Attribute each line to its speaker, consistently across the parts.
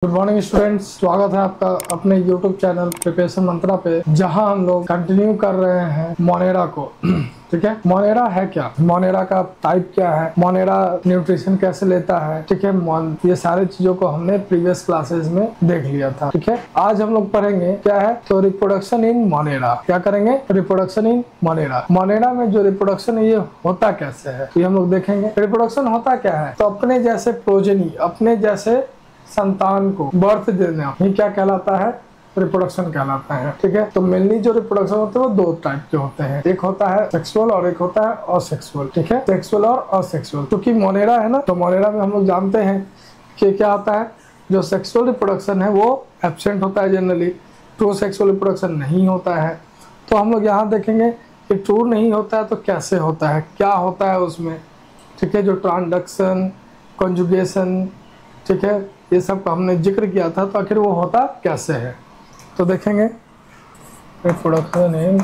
Speaker 1: Good morning students, स्वागत है आपका अपने यूट्यूब चैनल प्रिपरेशन मंत्रा पे, जहां हम लोग कंटिन्यू कर रहे हैं मोनेरा को। ठीक है, मोनेरा है क्या, मोनेरा का टाइप क्या है, मोनेरा न्यूट्रिशन कैसे लेता है, ठीक है, ये सारी चीजों को हमने प्रीवियस क्लासेस में देख लिया था। ठीक है, आज हम लोग पढ़ेंगे क्या है, तो रिप्रोडक्शन इन मोनेरा। क्या करेंगे, रिप्रोडक्शन इन मोनेरा। मोनेरा में जो रिप्रोडक्शन है ये होता कैसे है, तो हम लोग देखेंगे। रिप्रोडक्शन होता क्या है, तो अपने जैसे प्रोजेनी, अपने जैसे संतान को बर्थ देना ही क्या कहलाता है, रिप्रोडक्शन कहलाता है। ठीक है, तो मेनली जो रिप्रोडक्शन होते हैं वो दो टाइप के होते हैं, एक होता है सेक्सुअल और एक होता है असेक्सुअल। ठीक है, सेक्सुअल और असेक्सुअल। क्योंकि मोनेरा है ना, तो मोनेरा में हम लोग जानते हैं कि क्या होता है, जो सेक्सुअल रिप्रोडक्शन है वो एब्सेंट होता है जनरली, ट्रू सेक्सुअल रिप्रोडक्शन नहीं होता है। तो हम लोग यहाँ देखेंगे कि ट्रू नहीं होता है तो कैसे होता है, क्या होता है उसमें। ठीक है, जो ट्रांसडक्शन, कॉन्जुगेशन, ठीक है, ये सब का हमने जिक्र किया था, तो आखिर वो होता कैसे है, तो देखेंगे। रिप्रोडक्शन इन,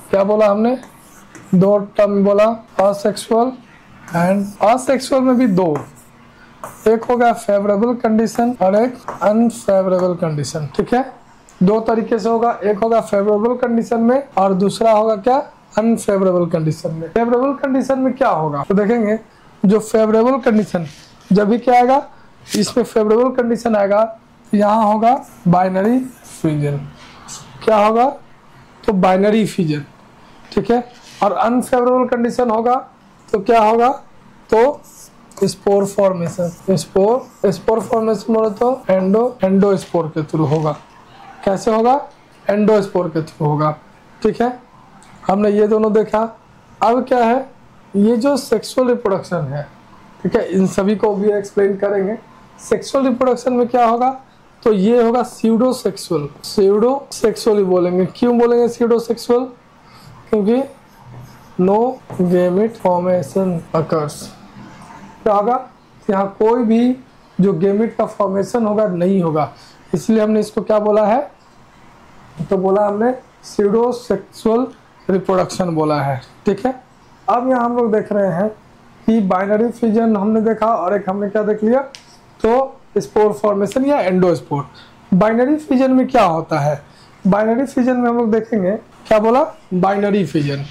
Speaker 1: क्या बोला हमने, दो टर्म बोला, असेक्सुअल एंड असेक्सुअल में भी दो, एक होगा फेवरेबल कंडीशन और एक अनफेवरेबल कंडीशन। ठीक है, दो तरीके से होगा, एक होगा फेवरेबल कंडीशन में और दूसरा होगा क्या, अनफेवरेबल कंडीशन में। फेवरेबल कंडीशन में क्या होगा, तो देखेंगे जो फेवरेबल कंडीशन जब भी क्या आएगा, इसमें फेवरेबल कंडीशन आएगा, यहाँ होगा बाइनरी फ्यूजन। क्या होगा, तो बाइनरी फ्यूजन। ठीक है, और अनफेवरेबल कंडीशन होगा तो क्या होगा, तो स्पोर फॉर्मेशन। स्पोर फॉर्मेशन बोले तो एंडोस्पोर के थ्रू होगा। कैसे होगा, एंडोस्पोर के थ्रू होगा। ठीक है, हमने ये दोनों देखा। अब क्या है, ये जो सेक्सुअल रिप्रोडक्शन है, ठीक है, इन सभी को भी एक्सप्लेन करेंगे। सेक्सुअल रिप्रोडक्शन में क्या होगा, तो ये होगा स्यूडो सेक्सुअल। स्यूडो सेक्सुअल ही बोलेंगे। क्यों बोलेंगे स्यूडो सेक्सुअल, क्योंकि नो गेमिट फॉर्मेशन अकर्स। क्या होगा, यहाँ कोई भी जो गेमिट का फॉर्मेशन होगा नहीं होगा, इसलिए हमने इसको क्या बोला है, तो बोला हमने स्यूडो सेक्सुअल रिप्रोडक्शन बोला है। ठीक है, अब यहाँ हम लोग देख रहे हैं कि बाइनरी फ्यूजन हमने देखा और एक हमने क्या देख लिया, तो स्पोर फॉर्मेशन या एंडोस्पोर। बाइनरी फ्यूजन में क्या होता है, बाइनरी फ्यूजन में हम लोग देखेंगे, क्या बोला, बाइनरी फ्यूजन।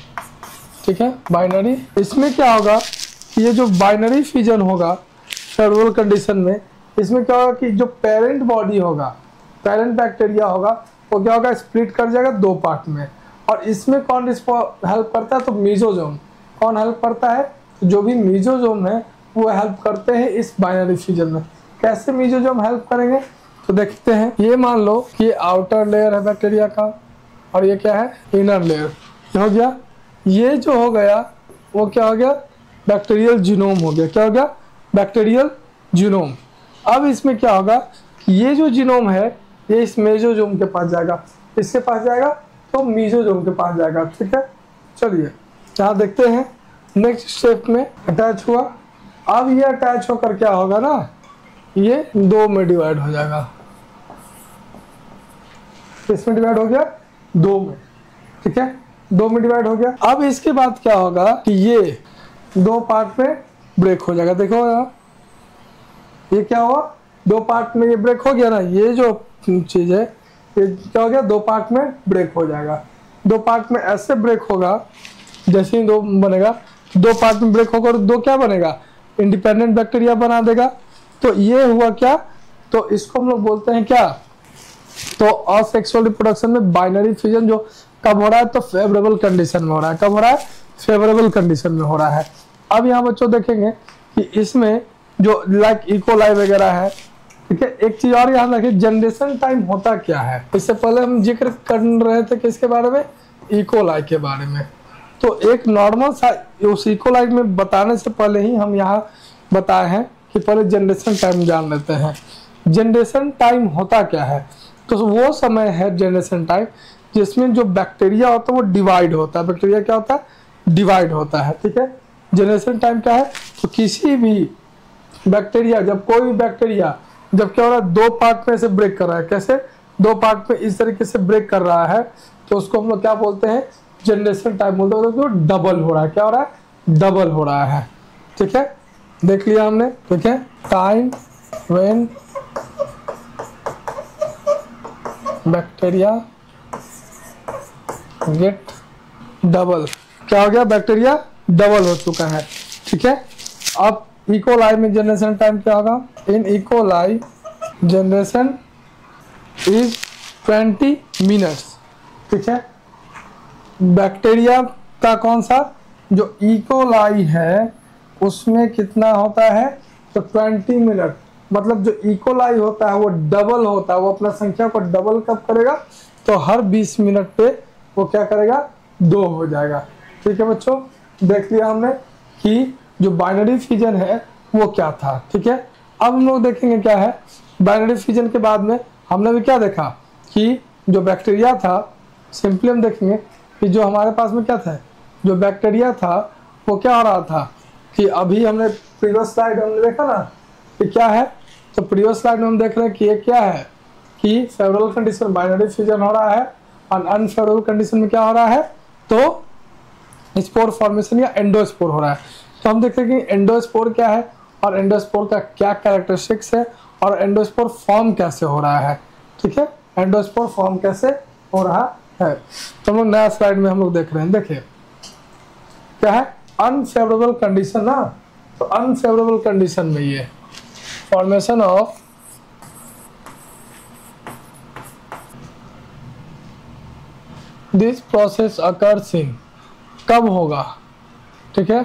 Speaker 1: ठीक है, बाइनरी, इसमें क्या होगा, ये जो बाइनरी फ्यूजन होगा फेवरेबल कंडीशन में, इसमें क्या होगा कि जो पेरेंट बॉडी होगा, पेरेंट बैक्टीरिया होगा, वो क्या होगा, स्प्लिट कर जाएगा दो पार्ट में। और इसमें कौन हेल्प करता है, तो मीजोजोम। कौन हेल्प करता है, जो भी मीजोजोम है वो हेल्प करते हैं इस बाइनरी फ्यूजन में। कैसे मीजोजोम हेल्प करेंगे, तो देखते हैं। ये मान लो कि ये आउटर लेयर है बैक्टीरिया का और ये क्या है, इनर लेयर हो गया। ये जो हो गया वो क्या हो गया, बैक्टीरियल जीनोम हो गया। क्या हो गया, बैक्टीरियल जीनोम। अब इसमें क्या होगा, ये जो जीनोम है ये इस मेसोजोम के पास जाएगा, इसके पास जाएगा तो मीजोजोम के पास जाएगा। ठीक है, चलिए यहाँ देखते हैं। नेक्स्ट स्टेप में अटैच हुआ। अब ये अटैच होकर क्या होगा ना, ये दो में डिवाइड हो जाएगा। किसमें डिवाइड हो गया, दो में। ठीक है, दो में डिवाइड हो गया। अब इसके बाद क्या होगा कि ये दो पार्ट में ब्रेक हो जाएगा। देखो यहाँ ये क्या हुआ, दो पार्ट में ये ब्रेक हो गया ना, ये जो चीज है ये क्या हो गया, दो पार्ट में ब्रेक हो जाएगा। दो पार्ट में ऐसे ब्रेक होगा, जैसे ही दो बनेगा, दो पार्ट में ब्रेक होगा और दो क्या बनेगा, इंडिपेंडेंट बैक्टीरिया बना देगा। तो ये हुआ क्या, तो इसको हम लोग बोलते हैं क्या, तो असेक्सुअल रिप्रोडक्शन में बाइनरी फ्यूजन जो कब हो रहा है, तो फेवरेबल कंडीशन में हो रहा है। कब हो रहा है, फेवरेबल कंडीशन में हो रहा है। अब यहाँ बच्चों देखेंगे कि इसमें जो लाइक इकोलाई वगैरह है। ठीक है, एक चीज और याद रखिए, जनरेशन टाइम होता क्या है। इससे पहले हम जिक्र कर रहे थे किसके बारे में, इकोलाई के बारे में। तो एक नॉर्मल सा उस इकोलाई में बताने से पहले ही हम यहाँ बताए हैं कि पहले जनरेशन टाइम जान लेते हैं। जनरेशन टाइम होता क्या है, तो वो समय है जनरेशन टाइम जिसमें जो बैक्टीरिया होता है वो डिवाइड होता है। बैक्टीरिया क्या होता है, डिवाइड होता है। ठीक है, जनरेशन टाइम क्या है, तो किसी भी बैक्टीरिया, जब कोई भी बैक्टीरिया जब क्या हो रहा है, दो पार्ट में से ब्रेक कर रहा है। कैसे, दो पार्ट में इस तरीके से ब्रेक कर रहा है, तो उसको हम लोग क्या बोलते हैं, जनरेशन टाइम बोलते हैं। तो डबल हो रहा है, क्या हो रहा है, डबल हो रहा है। ठीक है, देख लिया हमने। ठीक है, time when bacteria get double, क्या हो गया, बैक्टीरिया डबल हो चुका है, ठीक है। अब इकोलाई में जनरेशन टाइम क्या होगा, in E coli generation is 20 minutes, ठीक है। बैक्टीरिया का कौन सा, जो इकोलाई है उसमें कितना होता है, तो 20 मिनट, मतलब जो इकोलाई होता है वो डबल होता है, वो अपना संख्या को डबल कब करेगा, तो हर 20 मिनट पे वो क्या करेगा, 2 हो जाएगा, ठीक है बच्चों। देख लिया हमने कि जो बाइनरी फिजन है वो क्या था, ठीक है। अब हम लोग देखेंगे क्या है, बाइनरी फिजन के बाद में हमने भी क्या देखा कि जो बैक्टीरिया था, सिंपली हम देखेंगे कि जो हमारे पास में क्या था, जो बैक्टीरिया था वो क्या हो रहा था कि अभी हमने प्रीवियस स्लाइड हमने देखा ना कि क्या है, तो प्रीवियस स्लाइड में हम देख रहे हैं कि ये क्या है कि फेवरेबल कंडीशन बाइनरी फिजन हो रहा है और अनफेवरेबल कंडीशन में क्या हो रहा है, तो स्पोर फॉर्मेशन या एंडोस्पोर हो रहा है। तो हम देखते हैं कि एंडोस्पोर क्या है और एंडोस्पोर का क्या कैरेक्टरिस्टिक्स है और एंडोस्पोर फॉर्म कैसे हो रहा है, ठीक है। एंडोस्पोर फॉर्म कैसे हो रहा है, तो हम लोग नया स्लाइड में हम लोग देख रहे हैं। देखिए क्या है, अनफेवरेबल कंडीशन ना, तो अनफेवरेबल कंडीशन में ये formation of this process occurs in, कब होगा, ठीक है,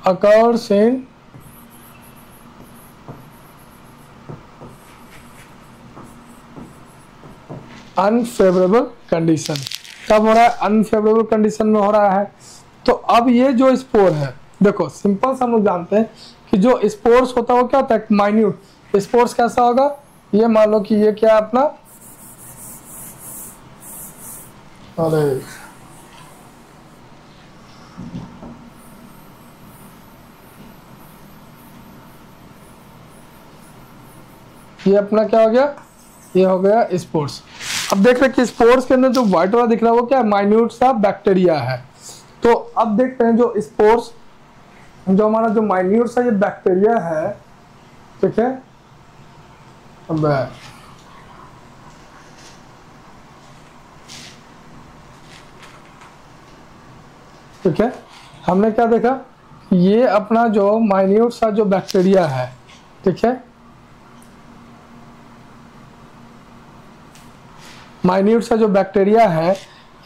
Speaker 1: अकर्स इन अनफेवरेबल कंडीशन, कब हो रहा है, अनफेवरेबल कंडीशन में हो रहा है। तो अब ये जो स्पोर है, देखो सिंपल सा हम लोग जानते हैं कि जो स्पोर्स होता है वो क्या होता है, माइन्यूट स्पोर्स। कैसा होगा, ये मान लो कि ये क्या है अपना, अरे ये अपना क्या हो गया, ये हो गया स्पोर्स। अब देख रहे हैं कि स्पोर्स के अंदर जो व्हाइट वाला दिख रहा है वो क्या है, माइन्यूट सा बैक्टीरिया है। तो अब देखते हैं जो स्पोर्स, जो हमारा जो माइन्यूट सा ये बैक्टीरिया है, ठीक है, अब ठीक है, हमने क्या देखा, ये अपना जो माइन्यूट सा जो बैक्टीरिया है, ठीक है, माइन्यूट सा जो बैक्टीरिया है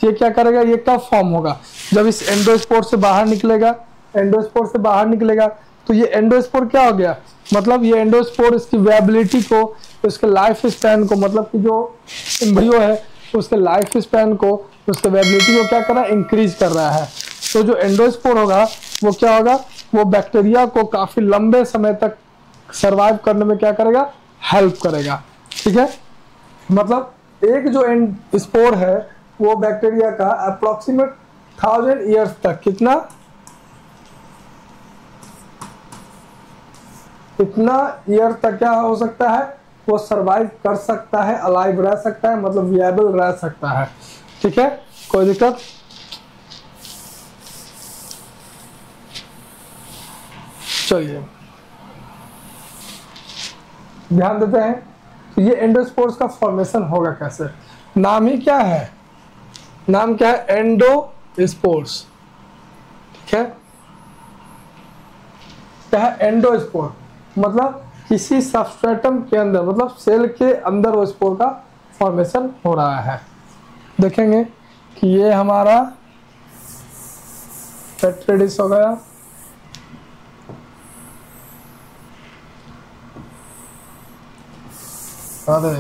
Speaker 1: ये क्या करेगा, ये कब फॉर्म होगा, जब इस एंडोस्पोर से बाहर निकलेगा। एंडोस्पोर से बाहर निकलेगा तो ये एंडोस्पोर क्या हो गया, मतलब ये एंडोस्पोर इसकी वेबिलिटी को, उसके लाइफ स्पैन को, मतलब कि जो एम्ब्रियो है उसके लाइफ स्पैन को, उसके वेबिलिटी को क्या कर रहा है, इंक्रीज कर रहा है। तो जो एंडोस्पोर होगा वो क्या होगा, वो बैक्टीरिया को काफी लंबे समय तक सर्वाइव करने में क्या करेगा, हेल्प करेगा, ठीक है। मतलब एक जो स्पोर है वो बैक्टीरिया का अप्रोक्सीमेट 1000 ईयर्स तक, कितना, इतना ईयर तक क्या हो सकता है, वो सरवाइव कर सकता है, अलाइव रह सकता है, मतलब विएबल रह सकता है, ठीक है, कोई दिक्कत। चलिए ध्यान देते हैं, तो ये एंडोस्पोर्स का फॉर्मेशन होगा कैसे, नाम ही क्या है, नाम क्या है, एंडोस्पोर्स, ठीक है। क्या है, एंडोस्पोर, मतलब किसी सबस्ट्रेटम के अंदर, मतलब सेल के अंदर वो स्पोर का फॉर्मेशन हो रहा है। देखेंगे कि ये हमारा पेट्री डिश हो गया, अरे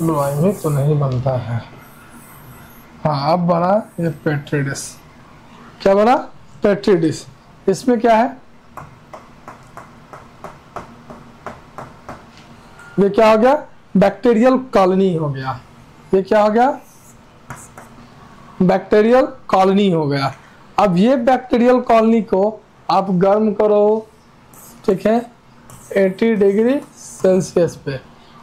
Speaker 1: लोई में तो नहीं बनता है, हाँ अब बना ये पेट्री डिश, क्या बना, पेट्री डिश। इसमें क्या है, ये क्या हो गया, बैक्टीरियल कॉलोनी हो गया, ये क्या हो गया, बैक्टीरियल कॉलोनी हो गया। अब ये बैक्टीरियल कॉलोनी को आप गर्म करो, ठीक है, 80 डिग्री सेल्सियस पे,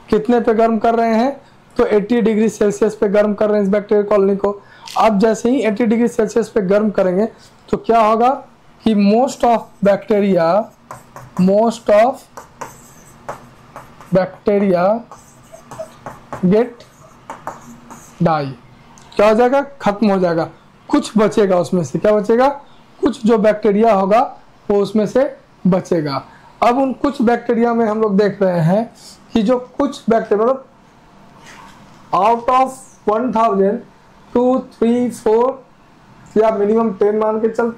Speaker 1: कितने पे गर्म कर रहे हैं, तो 80 डिग्री सेल्सियस पे गर्म कर रहे हैं इस बैक्टीरियल कॉलोनी को। अब जैसे ही 80 डिग्री सेल्सियस पे गर्म करेंगे तो क्या होगा कि most of bacteria get die, क्या हो जाएगा, खत्म हो जाएगा। कुछ बचेगा उसमें से, क्या बचेगा, कुछ जो बैक्टीरिया होगा वो उसमें से बचेगा। अब उन कुछ बैक्टीरिया में हम लोग देख रहे हैं कि जो कुछ बैक्टीरिया मतलब आउट ऑफ 1000 2 3 4 या मिनिमम 10 मान के चल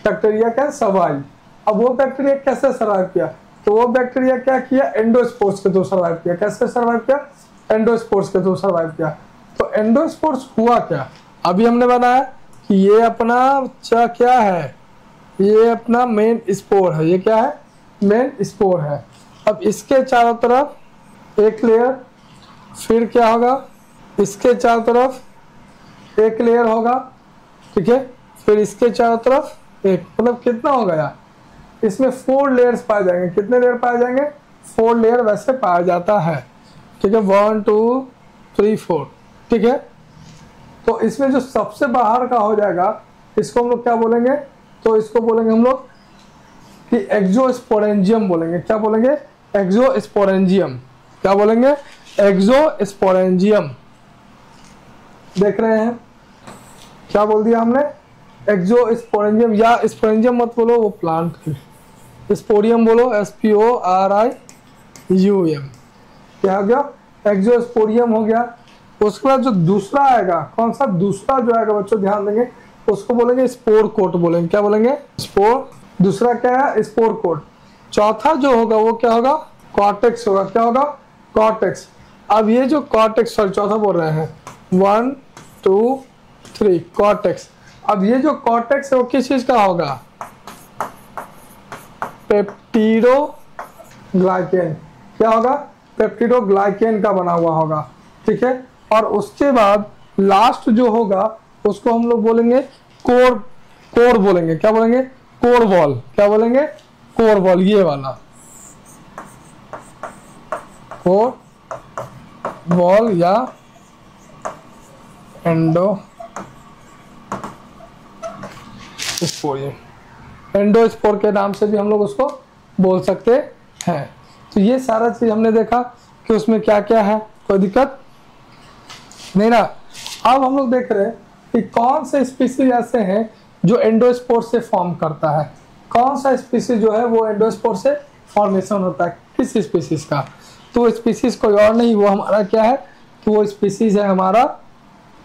Speaker 1: बैक्टीरिया क्या सर्वाइव। अब वो बैक्टीरिया कैसे सर्वाइव किया, तो वो बैक्टीरिया क्या किया, एंडोस्पोर्स के थ्रू सर्वाइव किया। कैसे सर्वाइव किया, एंडोस्पोर्स के थ्रू सर्वाइव किया। तो एंडोस्पोर्स हुआ क्या, अभी हमने बनाया कि ये अपना क्या है, ये अपना मेन स्पोर है, ये क्या है, मेन स्पोर है। अब इसके चारों तरफ एक लेयर, फिर क्या होगा, इसके चारों तरफ एक लेयर होगा, ठीक है, फिर इसके चारों तरफ एक, मतलब कितना हो गया, इसमें 4 लेयर्स पाए जाएंगे। कितने लेयर पाए जाएंगे, 4 लेयर वैसे पाया जाता है, ठीक है, 1 2 3 4, ठीक है। तो इसमें जो सबसे बाहर का हो जाएगा इसको हम लोग क्या बोलेंगे, तो इसको बोलेंगे हम लोग कि एक्सोस्पोरेंजियम बोलेंगे। क्या बोलेंगे, एक्सोस्पोरेंजियम। क्या बोलेंगे, एक्सोस्पोरेंजियम। देख रहे हैं क्या बोल दिया हमने, एक्सोस्पोरेंजियम, या स्पोरेंजियम मत बोलो, वो प्लांट, स्पोरियम बोलो, SPORIUM। क्या हो गया, एक्सोस्पोरियम हो गया। उसके बाद जो दूसरा आएगा, कौन सा दूसरा जो आएगा बच्चों ध्यान देंगे, उसको बोलेंगे स्पोर कोट बोलेंगे। क्या बोलेंगे, स्पोर। दूसरा क्या है, स्पोर कोट। चौथा जो होगा वो क्या होगा, कॉर्टेक्स होगा। क्या होगा, कॉर्टेक्स। अब ये जो कॉर्टेक्स, सॉरी चौथा बोल रहे हैं, 1 2 3 कॉर्टेक्स। अब ये जो कॉर्टेक्स है वो किस चीज का होगा, पेप्टिडोग्लाइकेन। क्या होगा, पेप्टिडोग्लाइकेन का बना हुआ होगा, ठीक है। और उसके बाद लास्ट जो होगा उसको हम लोग बोलेंगे कोर, कोर बोलेंगे। क्या बोलेंगे, कोर वॉल। क्या बोलेंगे, कोर वॉल, ये वाला कोर वॉल या एंडोस्पोरियम, एंडोस्पोर के नाम से भी हम लोग उसको बोल सकते हैं। तो ये सारा चीज हमने देखा कि उसमें क्या क्या है, कोई दिक्कत नहीं ना। अब हम लोग देख रहे हैं कि कौन से स्पीसीज ऐसे हैं जो एंडोस्पोर से फॉर्म करता है। कौन सा स्पीसीज जो है वो एंडोस्पोर से फॉर्मेशन होता है, किस स्पीसीज का, तो स्पीसीज कोई और नहीं, वो हमारा क्या है, तो वो स्पीसीज है हमारा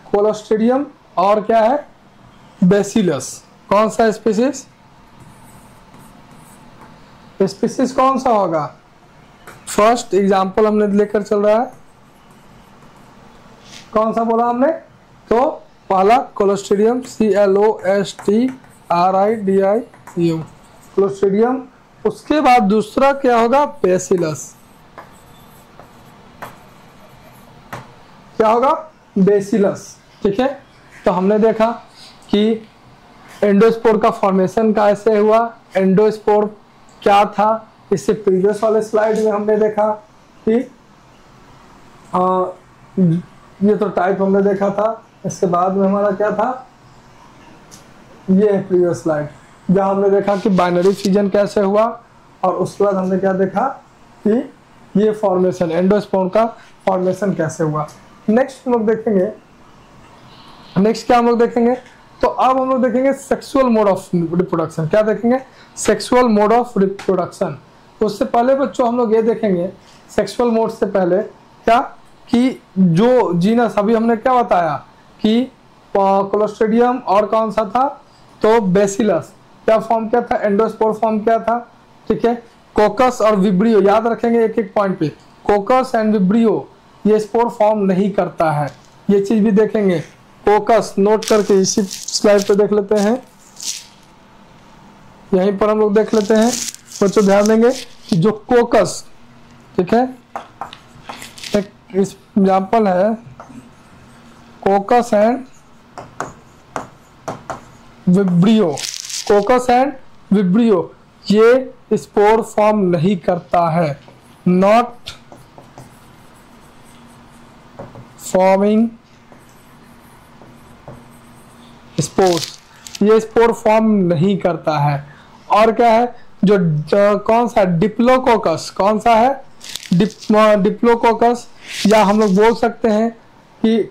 Speaker 1: कोलोस्ट्रिडियम और क्या है, बेसिलस। कौन सा स्पीसीज, स्पीसीज कौन सा होगा, फर्स्ट एग्जांपल हमने लेकर चल रहा है, कौन सा बोला हमने, तो पहला कोलोस्ट्रिडियम, CLOSTRIDIUM कोलोस्ट्रिडियम। उसके बाद दूसरा क्या होगा, बेसिलस। क्या होगा, बेसिलस, ठीक है। तो हमने देखा कि एंडोस्पोर का फॉर्मेशन कैसे हुआ, एंडोस्पोर क्या था, इससे प्रीवियस वाले स्लाइड में हमने देखा कि ये तो टाइप हमने देखा था। इसके बाद में हमारा क्या था, ये है प्रीवियस स्लाइड जहां हमने देखा कि बाइनरी फ्यूजन कैसे हुआ, और उसके बाद हमने क्या देखा कि ये फॉर्मेशन, एंडोस्पोर का फॉर्मेशन कैसे हुआ। नेक्स्ट हम लोग देखेंगे, नेक्स्ट क्या हम लोग देखेंगे, तो अब हम लोग देखेंगे सेक्सुअल मोड ऑफ रिप्रोडक्शन। क्या देखेंगे, सेक्सुअल मोड ऑफ रिप्रोडक्शन। उससे पहले बच्चों हम लोग ये देखेंगे, सेक्सुअल मोड से पहले क्या, कि जो जीनस अभी हमने क्या बताया कि कोलोस्ट्रिडियम और कौन सा था, तो बेसिलस क्या फॉर्म किया था, एंडोस्पोर फॉर्म किया था, ठीक है। कोकस और विब्रियो, याद रखेंगे एक एक पॉइंट पे, कोकस एंड विब्रियो ये स्पोर फॉर्म नहीं करता है, ये चीज भी देखेंगे। कोकस नोट करके इसी स्लाइड पे देख लेते हैं, यहीं पर हम लोग देख लेते हैं बच्चों, ध्यान देंगे कि जो कोकस, ठीक है, एक एग्जाम्पल है कोकस एंड विब्रियो। कोकस एंड विब्रियो ये स्पोर फॉर्म नहीं करता है, नॉट फॉर्मिंग स्पोर्स, ये स्पोर फॉर्म नहीं करता है। और क्या है, जो कौन सा, डिप्लोकोकस, कौन सा है, डिप्लोकोकस, या हम लोग बोल सकते हैं कि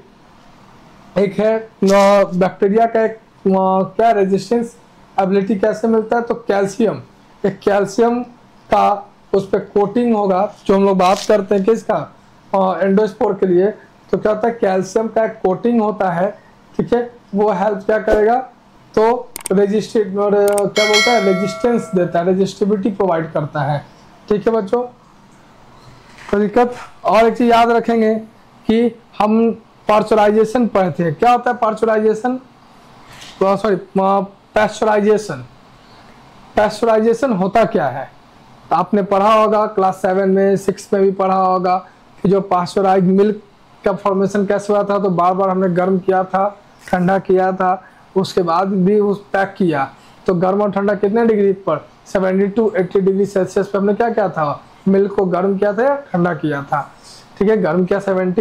Speaker 1: एक है बैक्टीरिया का एक क्या रेजिस्टेंस एबिलिटी कैसे मिलता है, तो कैल्शियम, एक कैल्शियम का उस पर कोटिंग होगा, जो हम लोग बात करते हैं किसका, एंडोस्पोर के लिए। तो क्या होता है, कैल्शियम का एक कोटिंग होता है, ठीक है, वो हेल्प क्या करेगा, तो क्या बोलता है, रेजिस्टेंस देता है, रेजिस्टिविटी प्रोवाइड करता है, ठीक है बच्चों, कोई दिक्कत। और एक चीज याद रखेंगे कि हम पार्चुराइजेशन पढ़े थे, क्या होता है पार्चुराइजेशन, सॉरी पैस्चराइजेशन। पैस्चराइजेशन होता क्या है, तो आपने पढ़ा होगा क्लास 7 में 6 में भी पढ़ा होगा कि जो पास्चराइज मिल्क का फॉर्मेशन कैसे हुआ था, तो बार बार हमने गर्म किया था, ठंडा किया था, उसके बाद भी उस पैक किया, तो गर्म और ठंडा कितने डिग्री पर, 70 to 80 डिग्री सेल्सियस पे हमने क्या किया था, मिल्क को गर्म किया था या ठंडा किया था, ठीक है, गर्म किया 70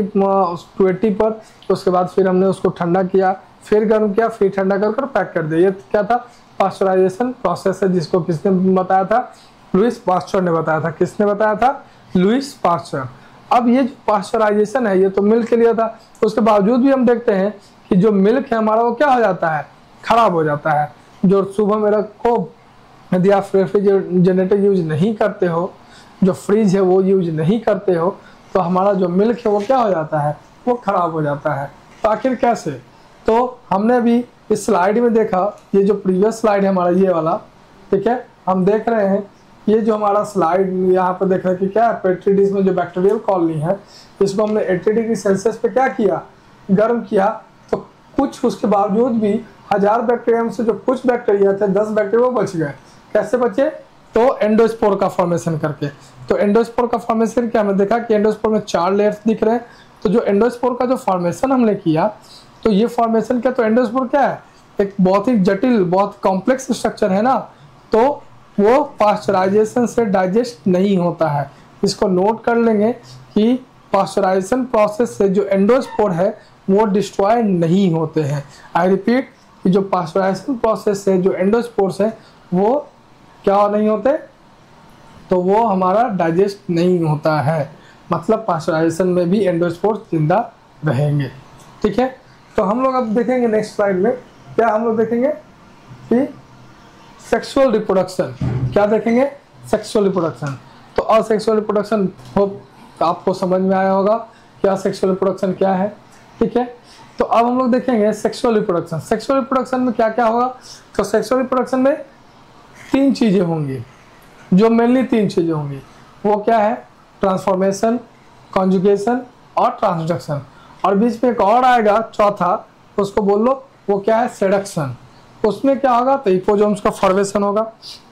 Speaker 1: to 80 पर, उसके बाद फिर हमने उसको ठंडा किया, फिर गर्म किया, फिर ठंडा कर पैक कर दिया। ये क्या था, पास्चराइजेशन प्रोसेस है, जिसको किसने बताया था, लुईस पास्चर ने बताया था। किसने बताया था, लुईस पास्चर। अब ये जो पास्चराइजेशन है ये तो मिल्क के लिए था, उसके बावजूद भी हम देखते हैं कि जो मिल्क है हमारा वो क्या हो जाता है, खराब हो जाता है। जो सुबह में रखो, यदि आप रेफ्रिजरेटर यूज नहीं करते हो, जो फ्रिज है वो यूज नहीं करते हो, तो हमारा जो मिल्क है वो क्या हो जाता है, वो खराब हो जाता है। तो आखिर कैसे, तो हमने अभी इस स्लाइड में देखा, ये जो प्रीवियस स्लाइड है हमारा ये वाला, ठीक है, हम देख रहे हैं ये जो हमारा स्लाइड यहाँ पर देख रहे हैं कि क्या है, पेट्री डिश में जो बैक्टीरियल कॉलोनी है, इसको हमने 80 डिग्री सेल्सियस पे क्या किया, गर्म किया, तो कुछ उसके बावजूद भी 1000 बैक्टीरिया में से जो कुछ बैक्टीरिया थे, 10 बैक्टीरिया वो बच गए। कैसे बचे, तो एंडोस्पोर का फॉर्मेशन करके। तो एंडोस्पोर का फॉर्मेशन क्या, हमें देखा कि एंडोस्पोर में 4 लेयर्स दिख रहे हैं। तो जो एंडोस्पोर का जो फॉर्मेशन हमने किया, तो ये फॉर्मेशन क्या, तो एंडोस्पोर क्या है, एक बहुत ही जटिल, बहुत कॉम्प्लेक्स स्ट्रक्चर है ना, तो वो पास्चराइजेशन से डाइजेस्ट नहीं होता है। इसको नोट कर लेंगे कि पास्चराइजेशन प्रोसेस से जो एंडोस्पोर है वो डिस्ट्रॉय नहीं होते हैं। आई रिपीट कि जो पास्चराइजेशन प्रोसेस से जो एंडोस्पोर है वो क्या नहीं होते, तो वो हमारा डाइजेस्ट नहीं होता है, मतलब पास्चराइजेशन में भी एंडोस्पोर जिंदा रहेंगे, ठीक है। तो हम लोग अब देखेंगे नेक्स्ट स्लाइड में, क्या हम लोग देखेंगे कि सेक्सुअल रिप्रोडक्शन, क्या देखेंगे, सेक्सुअल रिप्रोडक्शन। तो असेक्सुअल रिप्रोडक्शन आपको समझ में आया होगा क्या सेक्सुअल रिप्रोडक्शन क्या है, ठीक है। तो अब हम लोग देखेंगे सेक्सुअल रिप्रोडक्शन। सेक्सुअल रिप्रोडक्शन में क्या क्या होगा, तो सेक्सुअल रिप्रोडक्शन में 3 चीजें होंगी, जो मेनली 3 चीजें होंगी, वो क्या है, ट्रांसफॉर्मेशन, कॉन्जुगेशन और ट्रांसडक्शन, और बीच में एक और आएगा चौथा, उसको बोल लो, वो क्या है, सेडक्शन। उसमें क्या होगा, तो हिपोजोम्स का फॉर्मेशन होगा।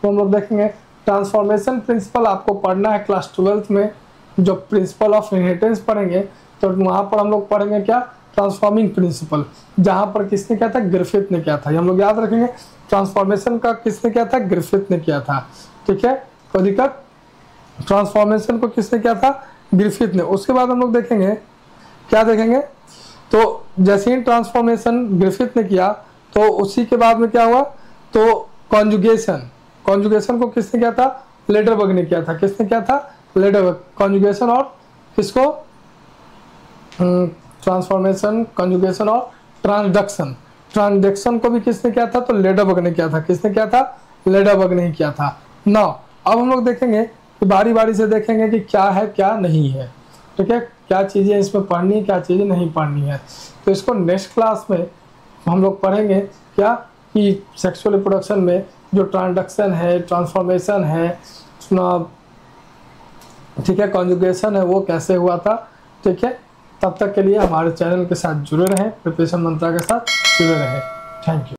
Speaker 1: तो हम लोग देखेंगे ट्रांसफॉर्मेशन प्रिंसिपल आपको पढ़ना है क्लास 12th में, जो प्रिंसिपल ऑफ इनहेरिटेंस पढ़ेंगे, तो वहाँ पर हम लोग पढ़ेंगे क्या, ट्रांसफॉर्मिंग प्रिंसिपल, जहाँ पर किसने किया था, ग्रिफिथ ने किया था। ये हम लोग याद रखेंगे, ट्रांसफॉर्मेशन का किसने किया था, ग्रिफिथ ने किया था, ठीक है, कोई दिक्कत। ट्रांसफॉर्मेशन को किसने किया था, ग्रिफिथ ने। उसके बाद हम लोग देखेंगे, क्या देखेंगे, तो जैसे ही ट्रांसफॉर्मेशन ग्रिफिथ ने किया, तो उसी के बाद में क्या हुआ, तो कॉन्जुगेशन, कॉन्जुगेशन को किसने किया था, लेडरबर्ग ने किया था। किसने किया था, लेडरबर्ग। कॉन्जुगेशन और किसको, ट्रांसफॉर्मेशन, कॉन्जुगेशन और ट्रांसडक्शन। ट्रांसडक्शन को भी किसने किया था, तो लेडरबर्ग ने किया था। किसने किया था, लेडरबर्ग ने किया था। नाउ अब हम लोग देखेंगे कि बारी बारी से देखेंगे कि क्या है क्या नहीं है, ठीक है, क्या चीज़ें इसमें पढ़नी है, क्या चीज़ें नहीं पढ़नी है। तो इसको नेक्स्ट क्लास में हम लोग पढ़ेंगे क्या, कि सेक्सुअल रिप्रोडक्शन में जो ट्रांसडक्शन है, ट्रांसफॉर्मेशन है, ठीक है, कॉन्जुगेशन है, वो कैसे हुआ था, ठीक है। तब तक के लिए हमारे चैनल के साथ जुड़े रहें, प्रिपरेशन मंत्रा के साथ जुड़े रहें। Thank you.